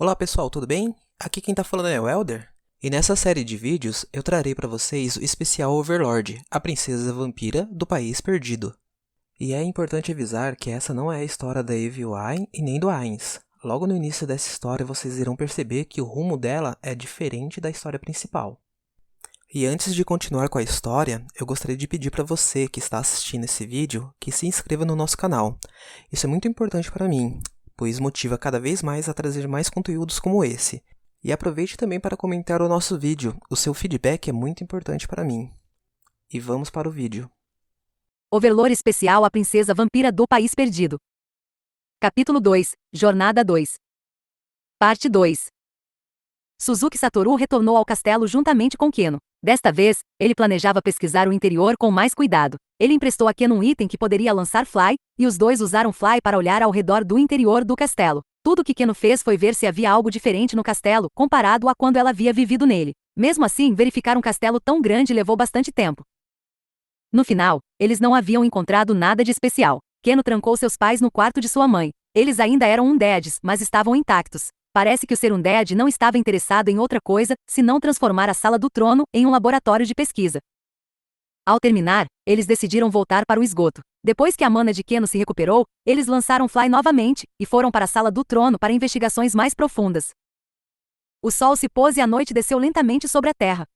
Olá pessoal, tudo bem? Aqui quem tá falando é o Elder. E nessa série de vídeos eu trarei para vocês o especial Overlord, a princesa vampira do País Perdido. E é importante avisar que essa não é a história da Evelyn e nem do Ainz. Logo no início dessa história vocês irão perceber que o rumo dela é diferente da história principal. E antes de continuar com a história, eu gostaria de pedir para você que está assistindo esse vídeo que se inscreva no nosso canal. Isso é muito importante para mim, pois motiva cada vez mais a trazer mais conteúdos como esse. E aproveite também para comentar o nosso vídeo, o seu feedback é muito importante para mim. E vamos para o vídeo. Overlord especial A Princesa Vampira do País Perdido. Capítulo 2, Jornada 2. Parte 2. Suzuki Satoru retornou ao castelo juntamente com Keno. Desta vez, ele planejava pesquisar o interior com mais cuidado. Ele emprestou a Keno um item que poderia lançar Fly, e os dois usaram Fly para olhar ao redor do interior do castelo. Tudo que Keno fez foi ver se havia algo diferente no castelo, comparado a quando ela havia vivido nele. Mesmo assim, verificar um castelo tão grande levou bastante tempo. No final, eles não haviam encontrado nada de especial. Keno trancou seus pais no quarto de sua mãe. Eles ainda eram undeads, mas estavam intactos. Parece que o ser undead não estava interessado em outra coisa, senão transformar a sala do trono em um laboratório de pesquisa. Ao terminar, eles decidiram voltar para o esgoto. Depois que a mana de Keno se recuperou, eles lançaram Fly novamente, e foram para a sala do trono para investigações mais profundas. O sol se pôs e a noite desceu lentamente sobre a terra.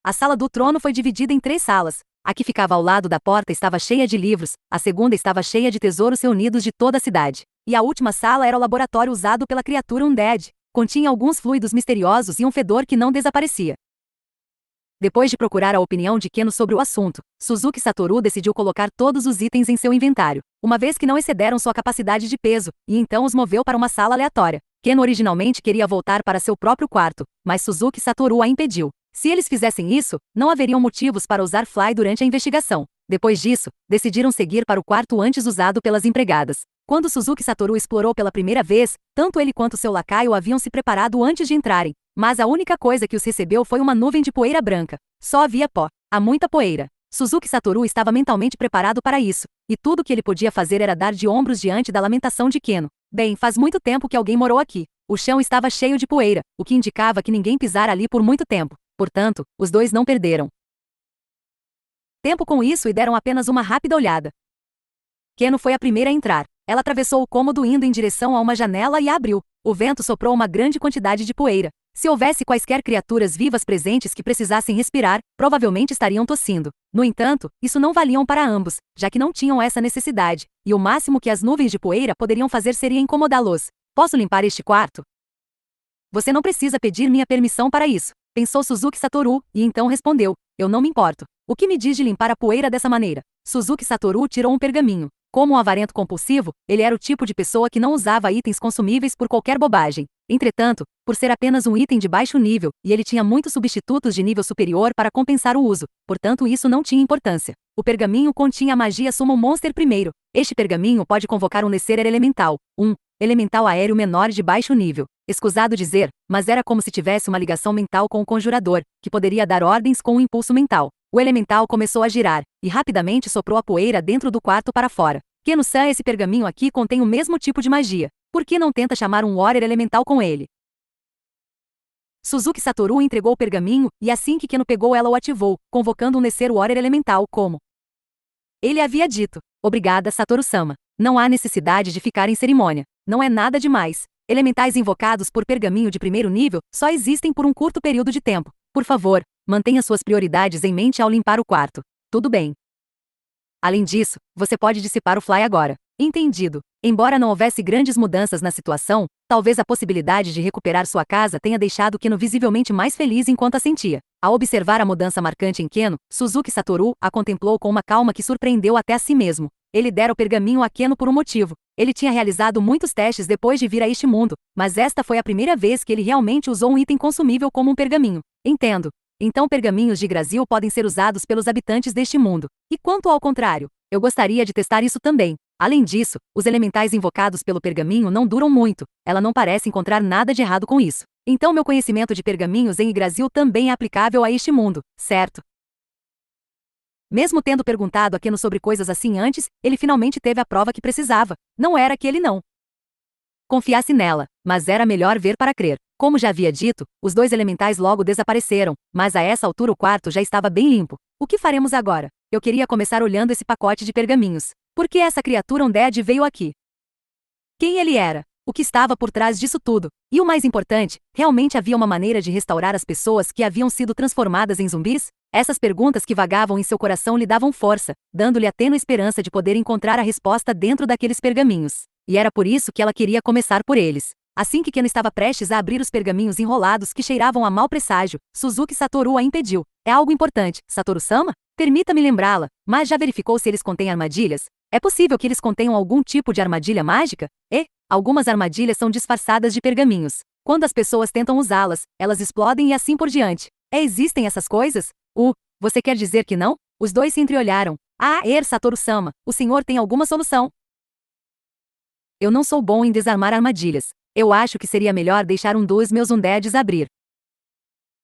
A sala do trono foi dividida em 3 salas. A que ficava ao lado da porta estava cheia de livros, a segunda estava cheia de tesouros reunidos de toda a cidade. E a última sala era o laboratório usado pela criatura Undead. Continha alguns fluidos misteriosos e um fedor que não desaparecia. Depois de procurar a opinião de Keno sobre o assunto, Suzuki Satoru decidiu colocar todos os itens em seu inventário, uma vez que não excederam sua capacidade de peso, e então os moveu para uma sala aleatória. Keno originalmente queria voltar para seu próprio quarto, mas Suzuki Satoru a impediu. Se eles fizessem isso, não haveriam motivos para usar Fly durante a investigação. Depois disso, decidiram seguir para o quarto antes usado pelas empregadas. Quando Suzuki Satoru explorou pela primeira vez, tanto ele quanto seu lacaio haviam se preparado antes de entrarem, mas a única coisa que os recebeu foi uma nuvem de poeira branca. Só havia pó. Há muita poeira. Suzuki Satoru estava mentalmente preparado para isso, e tudo que ele podia fazer era dar de ombros diante da lamentação de Keno. Bem, faz muito tempo que alguém morou aqui. O chão estava cheio de poeira, o que indicava que ninguém pisara ali por muito tempo. Portanto, os dois não perderam tempo com isso e deram apenas uma rápida olhada. Keno foi a primeira a entrar. Ela atravessou o cômodo indo em direção a uma janela e a abriu. O vento soprou uma grande quantidade de poeira. Se houvesse quaisquer criaturas vivas presentes que precisassem respirar, provavelmente estariam tossindo. No entanto, isso não valiam para ambos, já que não tinham essa necessidade, e o máximo que as nuvens de poeira poderiam fazer seria incomodá-los. Posso limpar este quarto? Você não precisa pedir minha permissão para isso, pensou Suzuki Satoru, e então respondeu: eu não me importo. O que me diz de limpar a poeira dessa maneira? Suzuki Satoru tirou um pergaminho. Como um avarento compulsivo, ele era o tipo de pessoa que não usava itens consumíveis por qualquer bobagem. Entretanto, por ser apenas um item de baixo nível, e ele tinha muitos substitutos de nível superior para compensar o uso, portanto isso não tinha importância. O pergaminho continha a magia Summon Monster primeiro. Este pergaminho pode convocar um Nesser elemental, um elemental aéreo menor de baixo nível. Escusado dizer, mas era como se tivesse uma ligação mental com o conjurador, que poderia dar ordens com um impulso mental. O elemental começou a girar, e rapidamente soprou a poeira dentro do quarto para fora. Keno-san, esse pergaminho aqui contém o mesmo tipo de magia. Por que não tenta chamar um Warrior elemental com ele? Suzuki Satoru entregou o pergaminho, e assim que Keno pegou ela o ativou, convocando um Nesser Warrior elemental como ele havia dito. Obrigada, Satoru-sama. Não há necessidade de ficar em cerimônia. Não é nada demais. Elementais invocados por pergaminho de primeiro nível só existem por um curto período de tempo. Por favor, mantenha suas prioridades em mente ao limpar o quarto. Tudo bem. Além disso, você pode dissipar o Fly agora. Entendido. Embora não houvesse grandes mudanças na situação, talvez a possibilidade de recuperar sua casa tenha deixado Keno visivelmente mais feliz enquanto a sentia. Ao observar a mudança marcante em Keno, Suzuki Satoru a contemplou com uma calma que surpreendeu até a si mesmo. Ele dera o pergaminho a Keno por um motivo. Ele tinha realizado muitos testes depois de vir a este mundo, mas esta foi a primeira vez que ele realmente usou um item consumível como um pergaminho. Entendo. Então pergaminhos de Yggdrasil podem ser usados pelos habitantes deste mundo. E quanto ao contrário? Eu gostaria de testar isso também. Além disso, os elementais invocados pelo pergaminho não duram muito. Ela não parece encontrar nada de errado com isso. Então meu conhecimento de pergaminhos em Yggdrasil também é aplicável a este mundo, certo? Mesmo tendo perguntado a Keno sobre coisas assim antes, ele finalmente teve a prova que precisava. Não era aquele não. confiasse nela, mas era melhor ver para crer. Como já havia dito, os 2 elementais logo desapareceram, mas a essa altura o quarto já estava bem limpo. O que faremos agora? Eu queria começar olhando esse pacote de pergaminhos. Por que essa criatura undead veio aqui? Quem ele era? O que estava por trás disso tudo? E o mais importante, realmente havia uma maneira de restaurar as pessoas que haviam sido transformadas em zumbis? Essas perguntas que vagavam em seu coração lhe davam força, dando-lhe a tênue esperança de poder encontrar a resposta dentro daqueles pergaminhos. E era por isso que ela queria começar por eles. Assim que Ken estava prestes a abrir os pergaminhos enrolados que cheiravam a mau presságio, Suzuki Satoru a impediu. É algo importante, Satoru-sama? Permita-me lembrá-la, mas já verificou se eles contêm armadilhas? É possível que eles contenham algum tipo de armadilha mágica? Algumas armadilhas são disfarçadas de pergaminhos. Quando as pessoas tentam usá-las, elas explodem e assim por diante. Existem essas coisas? Você quer dizer que não? Os 2 se entreolharam. Satoru-sama, o senhor tem alguma solução? Eu não sou bom em desarmar armadilhas. Eu acho que seria melhor deixar um dos meus undeads abrir.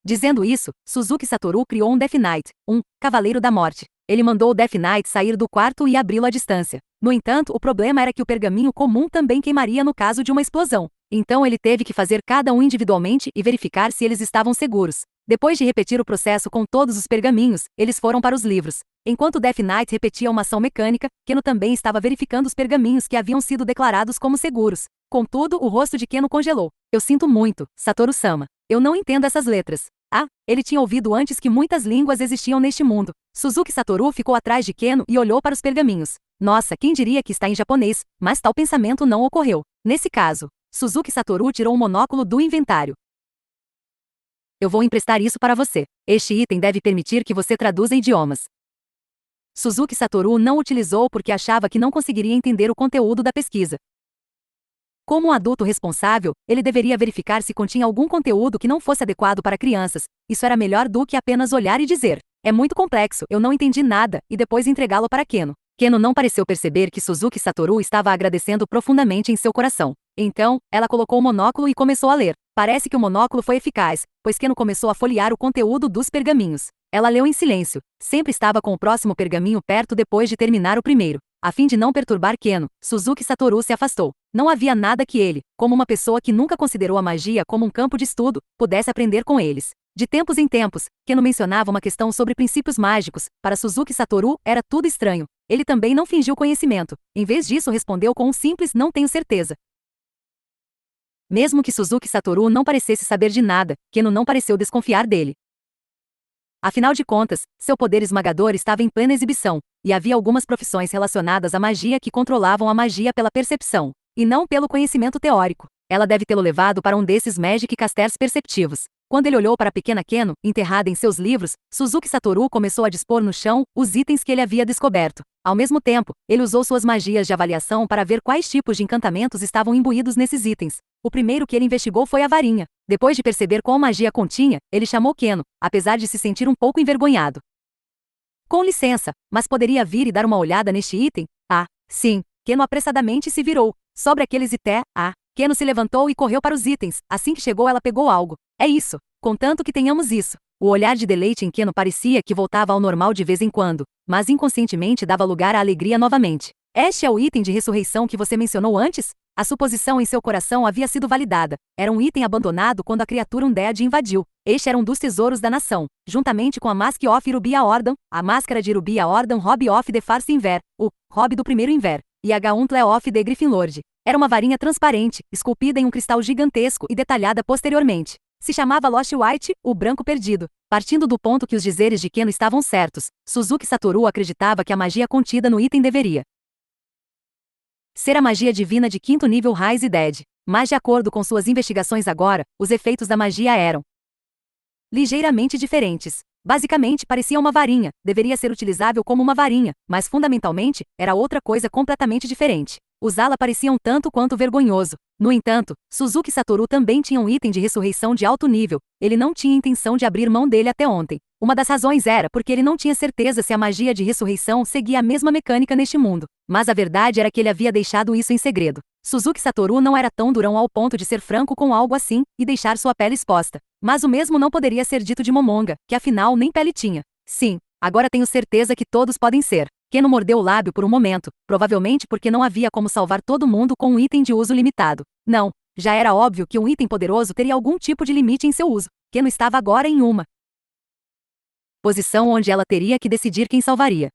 Dizendo isso, Suzuki Satoru criou um Death Knight, um Cavaleiro da Morte. Ele mandou o Death Knight sair do quarto e abri-lo à distância. No entanto, o problema era que o pergaminho comum também queimaria no caso de uma explosão. Então ele teve que fazer cada um individualmente e verificar se eles estavam seguros. Depois de repetir o processo com todos os pergaminhos, eles foram para os livros. Enquanto Death Knight repetia uma ação mecânica, Keno também estava verificando os pergaminhos que haviam sido declarados como seguros. Contudo, o rosto de Keno congelou. Eu sinto muito, Satoru-sama. Eu não entendo essas letras. Ele tinha ouvido antes que muitas línguas existiam neste mundo. Suzuki Satoru ficou atrás de Keno e olhou para os pergaminhos. Nossa, quem diria que está em japonês, mas tal pensamento não ocorreu. Nesse caso, Suzuki Satoru tirou um monóculo do inventário. Eu vou emprestar isso para você. Este item deve permitir que você traduza idiomas. Suzuki Satoru não utilizou porque achava que não conseguiria entender o conteúdo da pesquisa. Como um adulto responsável, ele deveria verificar se continha algum conteúdo que não fosse adequado para crianças. Isso era melhor do que apenas olhar e dizer: é muito complexo, eu não entendi nada, e depois entregá-lo para Keno. Keno não pareceu perceber que Suzuki Satoru estava agradecendo profundamente em seu coração. Então, ela colocou o monóculo e começou a ler. Parece que o monóculo foi eficaz, pois Keno começou a folhear o conteúdo dos pergaminhos. Ela leu em silêncio. Sempre estava com o próximo pergaminho perto depois de terminar o primeiro. A fim de não perturbar Keno, Suzuki Satoru se afastou. Não havia nada que ele, como uma pessoa que nunca considerou a magia como um campo de estudo, pudesse aprender com eles. De tempos em tempos, Keno mencionava uma questão sobre princípios mágicos. Para Suzuki Satoru, era tudo estranho. Ele também não fingiu conhecimento. Em vez disso, respondeu com um simples "não tenho certeza". Mesmo que Suzuki Satoru não parecesse saber de nada, Keno não pareceu desconfiar dele. Afinal de contas, seu poder esmagador estava em plena exibição, e havia algumas profissões relacionadas à magia que controlavam a magia pela percepção, e não pelo conhecimento teórico. Ela deve tê-lo levado para um desses Magic Casters perceptivos. Quando ele olhou para a pequena Keno, enterrada em seus livros, Suzuki Satoru começou a dispor no chão os itens que ele havia descoberto. Ao mesmo tempo, ele usou suas magias de avaliação para ver quais tipos de encantamentos estavam imbuídos nesses itens. O primeiro que ele investigou foi a varinha. Depois de perceber qual magia continha, ele chamou Keno, apesar de se sentir um pouco envergonhado. Com licença, mas poderia vir e dar uma olhada neste item? Sim. Keno apressadamente se virou. Sobre aqueles Keno se levantou e correu para os itens. Assim que chegou, ela pegou algo. É isso. Contanto que tenhamos isso. O olhar de deleite em Keno parecia que voltava ao normal de vez em quando, mas inconscientemente dava lugar à alegria novamente. Este é o item de ressurreição que você mencionou antes? A suposição em seu coração havia sido validada. Era um item abandonado quando a criatura undead invadiu. Este era um dos tesouros da nação, juntamente com a Mask of Irubia Ordam, a máscara de Irubia Ordam Rob of the Farce Inver, o Rob do primeiro Inver, e a Gauntle of the Gryffindor. Era uma varinha transparente, esculpida em um cristal gigantesco e detalhada posteriormente. Se chamava Lost White, o branco perdido. Partindo do ponto que os dizeres de Keno estavam certos, Suzuki Satoru acreditava que a magia contida no item deveria ser a magia divina de 5º nível Rise Dead. Mas de acordo com suas investigações agora, os efeitos da magia eram ligeiramente diferentes. Basicamente, parecia uma varinha, deveria ser utilizável como uma varinha, mas fundamentalmente, era outra coisa completamente diferente. Usá-la parecia um tanto quanto vergonhoso. No entanto, Suzuki Satoru também tinha um item de ressurreição de alto nível. Ele não tinha intenção de abrir mão dele até ontem. Uma das razões era porque ele não tinha certeza se a magia de ressurreição seguia a mesma mecânica neste mundo. Mas a verdade era que ele havia deixado isso em segredo. Suzuki Satoru não era tão durão ao ponto de ser franco com algo assim e deixar sua pele exposta. Mas o mesmo não poderia ser dito de Momonga, que afinal nem pele tinha. Sim, agora tenho certeza que todos podem ser. Keno mordeu o lábio por um momento, provavelmente porque não havia como salvar todo mundo com um item de uso limitado. Não, já era óbvio que um item poderoso teria algum tipo de limite em seu uso, que não estava agora em uma posição onde ela teria que decidir quem salvaria.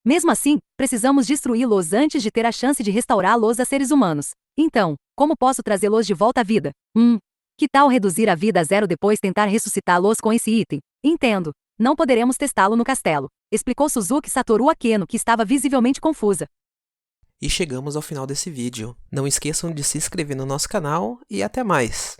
Mesmo assim, precisamos destruí-los antes de ter a chance de restaurá-los a seres humanos. Então, como posso trazê-los de volta à vida? Que tal reduzir a vida a zero depois tentar ressuscitá-los com esse item? Entendo. Não poderemos testá-lo no castelo, explicou Suzuki Satoru Akeno, que estava visivelmente confusa. E chegamos ao final desse vídeo. Não esqueçam de se inscrever no nosso canal e até mais!